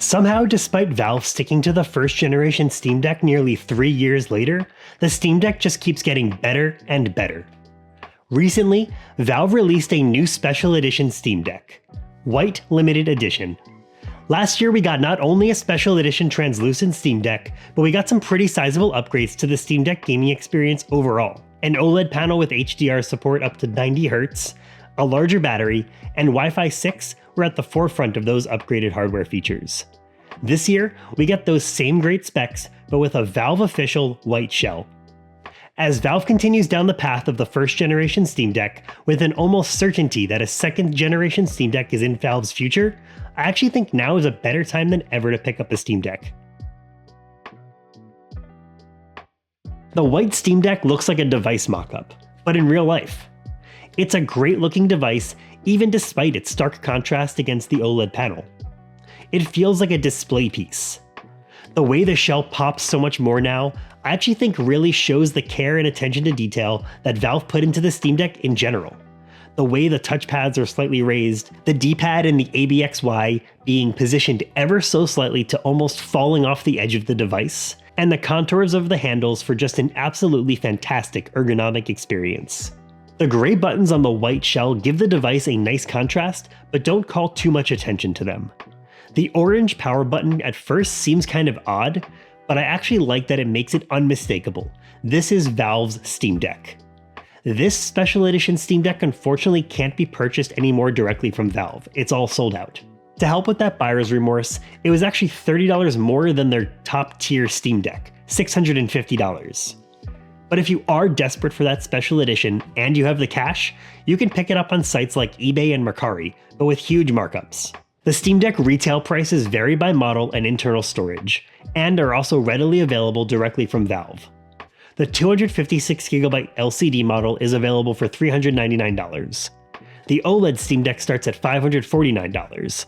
Somehow, despite Valve sticking to the first generation Steam Deck nearly 3 years later, the Steam Deck just keeps getting better and better. Recently, Valve released a new special edition Steam Deck, White Limited Edition. Last year we got not only a special edition translucent Steam Deck, but we got some pretty sizable upgrades to the Steam Deck gaming experience overall. An OLED panel with HDR support up to 90Hz, a larger battery, and Wi-Fi 6 were at the forefront of those upgraded hardware features. This year, we get those same great specs, but with a Valve official white shell. As Valve continues down the path of the first generation Steam Deck, with an almost certainty that a second generation Steam Deck is in Valve's future, I actually think now is a better time than ever to pick up a Steam Deck. The white Steam Deck looks like a device mock-up, but in real life. It's a great looking device, even despite its stark contrast against the OLED panel. It feels like a display piece. The way the shell pops so much more now, I actually think really shows the care and attention to detail that Valve put into the Steam Deck in general. The way the touchpads are slightly raised, the D-pad and the ABXY being positioned ever so slightly to almost falling off the edge of the device, and the contours of the handles for just an absolutely fantastic ergonomic experience. The gray buttons on the white shell give the device a nice contrast, but don't call too much attention to them. The orange power button at first seems kind of odd, but I actually like that it makes it unmistakable. This is Valve's Steam Deck. This special edition Steam Deck unfortunately can't be purchased anymore directly from Valve, it's all sold out. To help with that buyer's remorse, it was actually $30 more than their top tier Steam Deck, $650. But if you are desperate for that special edition and you have the cash, you can pick it up on sites like eBay and Mercari, but with huge markups. The Steam Deck retail prices vary by model and internal storage, and are also readily available directly from Valve. The 256GB LCD model is available for $399. The OLED Steam Deck starts at $549.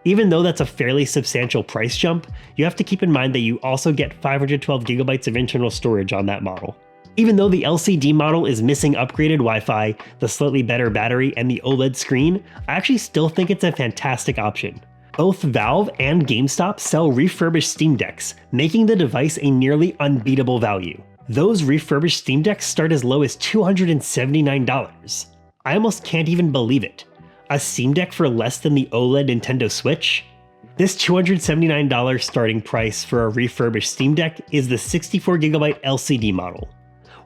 Even though that's a fairly substantial price jump, you have to keep in mind that you also get 512GB of internal storage on that model. Even though the LCD model is missing upgraded Wi-Fi, the slightly better battery, and the OLED screen, I actually still think it's a fantastic option. Both Valve and GameStop sell refurbished Steam Decks, making the device a nearly unbeatable value. Those refurbished Steam Decks start as low as $279. I almost can't even believe it. A Steam Deck for less than the OLED Nintendo Switch? This $279 starting price for a refurbished Steam Deck is the 64GB LCD model.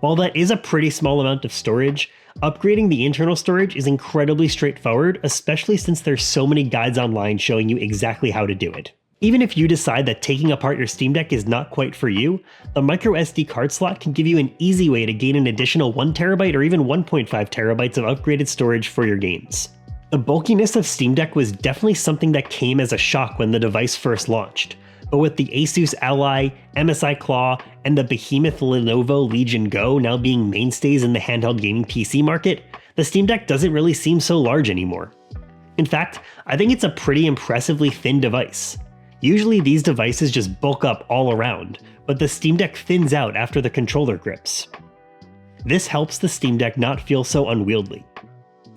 While that is a pretty small amount of storage, upgrading the internal storage is incredibly straightforward, especially since there's so many guides online showing you exactly how to do it. Even if you decide that taking apart your Steam Deck is not quite for you, the microSD card slot can give you an easy way to gain an additional 1TB or even 1.5TB of upgraded storage for your games. The bulkiness of Steam Deck was definitely something that came as a shock when the device first launched, but with the Asus Ally, MSI Claw, and the behemoth Lenovo Legion Go now being mainstays in the handheld gaming PC market, the Steam Deck doesn't really seem so large anymore. In fact, I think it's a pretty impressively thin device. Usually these devices just bulk up all around, but the Steam Deck thins out after the controller grips. This helps the Steam Deck not feel so unwieldy.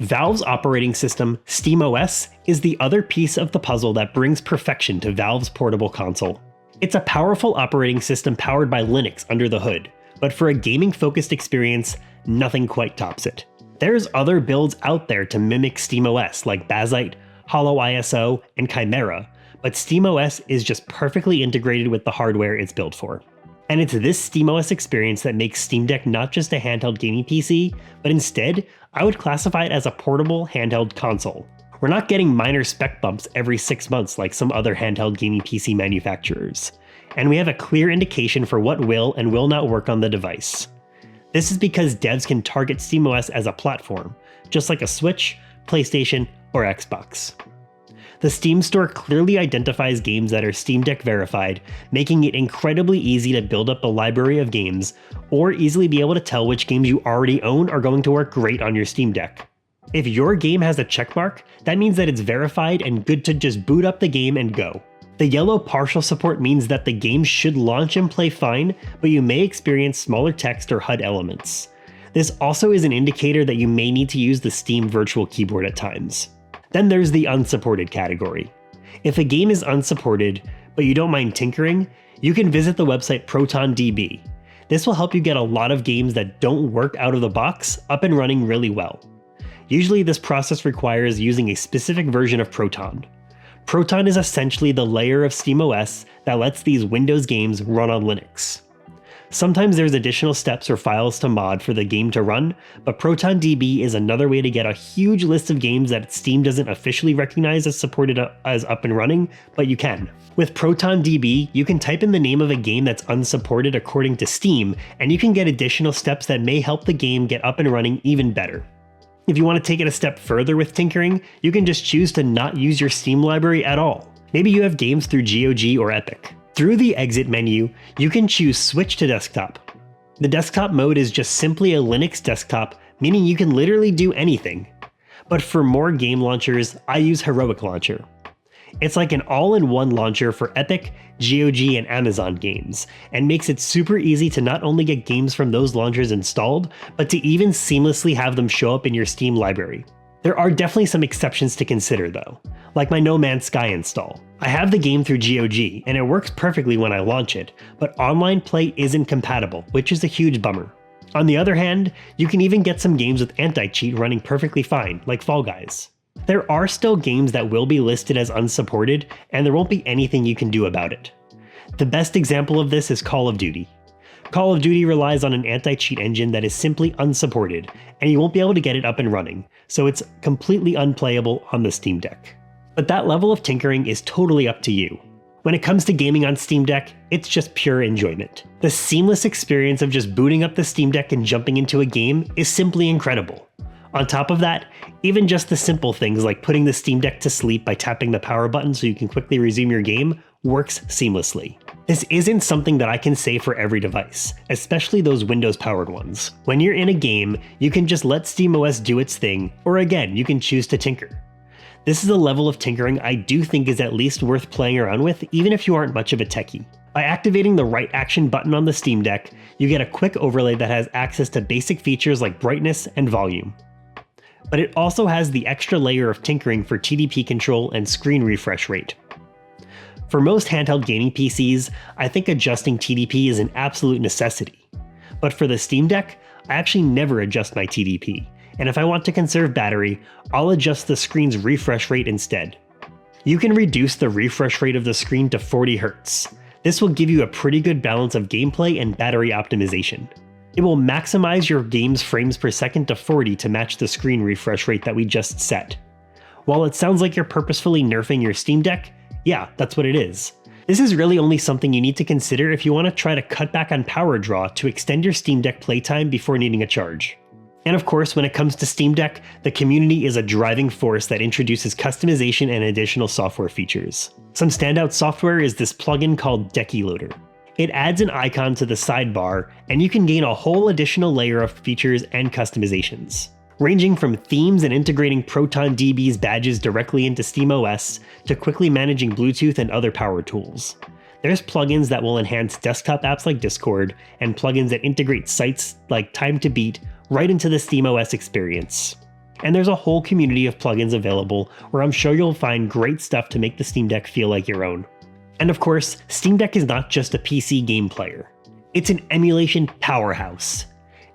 Valve's operating system, SteamOS, is the other piece of the puzzle that brings perfection to Valve's portable console. It's a powerful operating system powered by Linux under the hood, but for a gaming-focused experience, nothing quite tops it. There's other builds out there to mimic SteamOS like Bazzite, Hollow ISO, and Chimera, but SteamOS is just perfectly integrated with the hardware it's built for. And it's this SteamOS experience that makes Steam Deck not just a handheld gaming PC, but instead, I would classify it as a portable handheld console. We're not getting minor spec bumps every 6 months like some other handheld gaming PC manufacturers. And we have a clear indication for what will and will not work on the device. This is because devs can target SteamOS as a platform, just like a Switch, PlayStation, or Xbox. The Steam store clearly identifies games that are Steam Deck verified, making it incredibly easy to build up a library of games, or easily be able to tell which games you already own are going to work great on your Steam Deck. If your game has a checkmark, that means that it's verified and good to just boot up the game and go. The yellow partial support means that the game should launch and play fine, but you may experience smaller text or HUD elements. This also is an indicator that you may need to use the Steam Virtual Keyboard at times. Then there's the unsupported category. If a game is unsupported, but you don't mind tinkering, you can visit the website ProtonDB. This will help you get a lot of games that don't work out of the box up and running really well. Usually this process requires using a specific version of Proton. Proton is essentially the layer of SteamOS that lets these Windows games run on Linux. Sometimes there's additional steps or files to mod for the game to run, but ProtonDB is another way to get a huge list of games that Steam doesn't officially recognize as supported as up and running, but you can. With ProtonDB, you can type in the name of a game that's unsupported according to Steam, and you can get additional steps that may help the game get up and running even better. If you want to take it a step further with tinkering, you can just choose to not use your Steam library at all. Maybe you have games through GOG or Epic. Through the exit menu, you can choose Switch to Desktop. The desktop mode is just simply a Linux desktop, meaning you can literally do anything. But for more game launchers, I use Heroic Launcher. It's like an all-in-one launcher for Epic, GOG, and Amazon games, and makes it super easy to not only get games from those launchers installed, but to even seamlessly have them show up in your Steam library. There are definitely some exceptions to consider though, like my No Man's Sky install. I have the game through GOG, and it works perfectly when I launch it, but online play isn't compatible, which is a huge bummer. On the other hand, you can even get some games with anti-cheat running perfectly fine, like Fall Guys. There are still games that will be listed as unsupported, and there won't be anything you can do about it. The best example of this is Call of Duty. Call of Duty relies on an anti-cheat engine that is simply unsupported, and you won't be able to get it up and running, so it's completely unplayable on the Steam Deck. But that level of tinkering is totally up to you. When it comes to gaming on Steam Deck, it's just pure enjoyment. The seamless experience of just booting up the Steam Deck and jumping into a game is simply incredible. On top of that, even just the simple things like putting the Steam Deck to sleep by tapping the power button so you can quickly resume your game works seamlessly. This isn't something that I can say for every device, especially those Windows-powered ones. When you're in a game, you can just let SteamOS do its thing, or again, you can choose to tinker. This is a level of tinkering I do think is at least worth playing around with, even if you aren't much of a techie. By activating the right action button on the Steam Deck, you get a quick overlay that has access to basic features like brightness and volume. But it also has the extra layer of tinkering for TDP control and screen refresh rate. For most handheld gaming PCs, I think adjusting TDP is an absolute necessity. But for the Steam Deck, I actually never adjust my TDP, and if I want to conserve battery, I'll adjust the screen's refresh rate instead. You can reduce the refresh rate of the screen to 40 Hz. This will give you a pretty good balance of gameplay and battery optimization. It will maximize your game's frames per second to 40 to match the screen refresh rate that we just set. While it sounds like you're purposefully nerfing your Steam Deck, yeah, that's what it is. This is really only something you need to consider if you want to try to cut back on power draw to extend your Steam Deck playtime before needing a charge. And of course, when it comes to Steam Deck, the community is a driving force that introduces customization and additional software features. Some standout software is this plugin called Decky Loader. It adds an icon to the sidebar, and you can gain a whole additional layer of features and customizations. Ranging from themes and integrating ProtonDB's badges directly into SteamOS, to quickly managing Bluetooth and other power tools. There's plugins that will enhance desktop apps like Discord, and plugins that integrate sites like Time to Beat right into the SteamOS experience. And there's a whole community of plugins available where I'm sure you'll find great stuff to make the Steam Deck feel like your own. And of course, Steam Deck is not just a PC game player. It's an emulation powerhouse.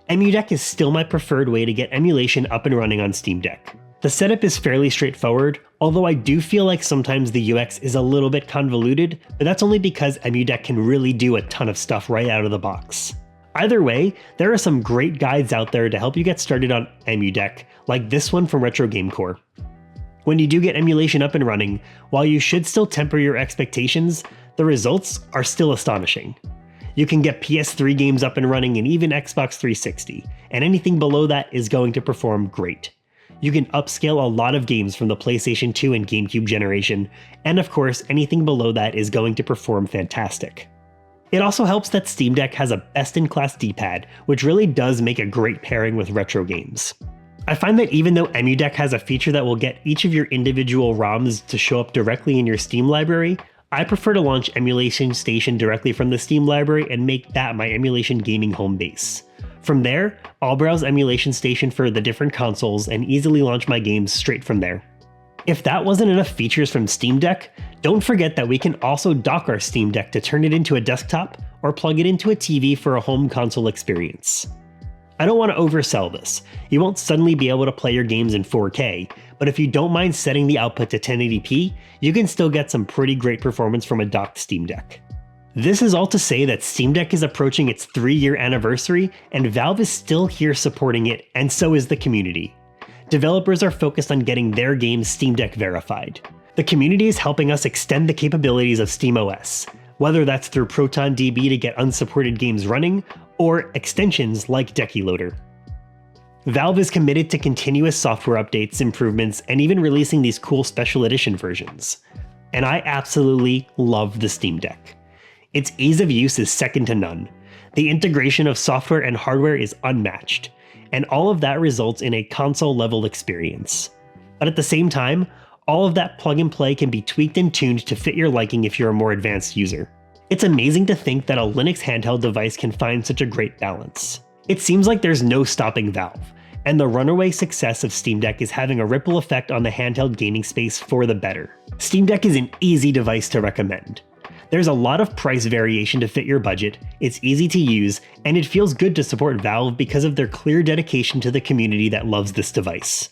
EmuDeck is still my preferred way to get emulation up and running on Steam Deck. The setup is fairly straightforward, although I do feel like sometimes the UX is a little bit convoluted, but that's only because EmuDeck can really do a ton of stuff right out of the box. Either way, there are some great guides out there to help you get started on EmuDeck, like this one from Retro Game Core. When you do get emulation up and running, while you should still temper your expectations, the results are still astonishing. You can get PS3 games up and running and even Xbox 360, and anything below that is going to perform great. You can upscale a lot of games from the PlayStation 2 and GameCube generation, and of course anything below that is going to perform fantastic. It also helps that Steam Deck has a best-in-class D-pad, which really does make a great pairing with retro games. I find that even though EmuDeck has a feature that will get each of your individual ROMs to show up directly in your Steam library, I prefer to launch Emulation Station directly from the Steam library and make that my emulation gaming home base. From there, I'll browse Emulation Station for the different consoles and easily launch my games straight from there. If that wasn't enough features from Steam Deck, don't forget that we can also dock our Steam Deck to turn it into a desktop or plug it into a TV for a home console experience. I don't want to oversell this. You won't suddenly be able to play your games in 4K, but if you don't mind setting the output to 1080p, you can still get some pretty great performance from a docked Steam Deck. This is all to say that Steam Deck is approaching its 3-year anniversary, and Valve is still here supporting it, and so is the community. Developers are focused on getting their games Steam Deck verified. The community is helping us extend the capabilities of SteamOS, whether that's through ProtonDB to get unsupported games running, or extensions like Decky Loader. Valve is committed to continuous software updates, improvements, and even releasing these cool special edition versions. And I absolutely love the Steam Deck. Its ease of use is second to none. The integration of software and hardware is unmatched, and all of that results in a console-level experience. But at the same time, all of that plug and play can be tweaked and tuned to fit your liking if you're a more advanced user. It's amazing to think that a Linux handheld device can find such a great balance. It seems like there's no stopping Valve, and the runaway success of Steam Deck is having a ripple effect on the handheld gaming space for the better. Steam Deck is an easy device to recommend. There's a lot of price variation to fit your budget, it's easy to use, and it feels good to support Valve because of their clear dedication to the community that loves this device.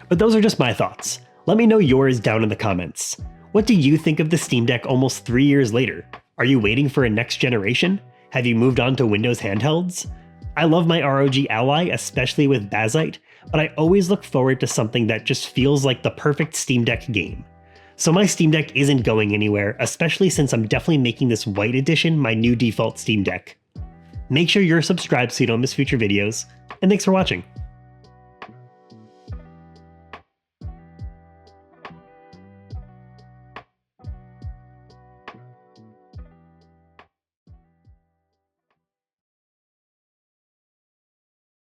But those are just my thoughts. Let me know yours down in the comments. What do you think of the Steam Deck almost 3 years later? Are you waiting for a next generation? Have you moved on to Windows handhelds? I love my ROG Ally, especially with Bazzite, but I always look forward to something that just feels like the perfect Steam Deck game. So my Steam Deck isn't going anywhere, especially since I'm definitely making this white edition my new default Steam Deck. Make sure you're subscribed so you don't miss future videos, and thanks for watching.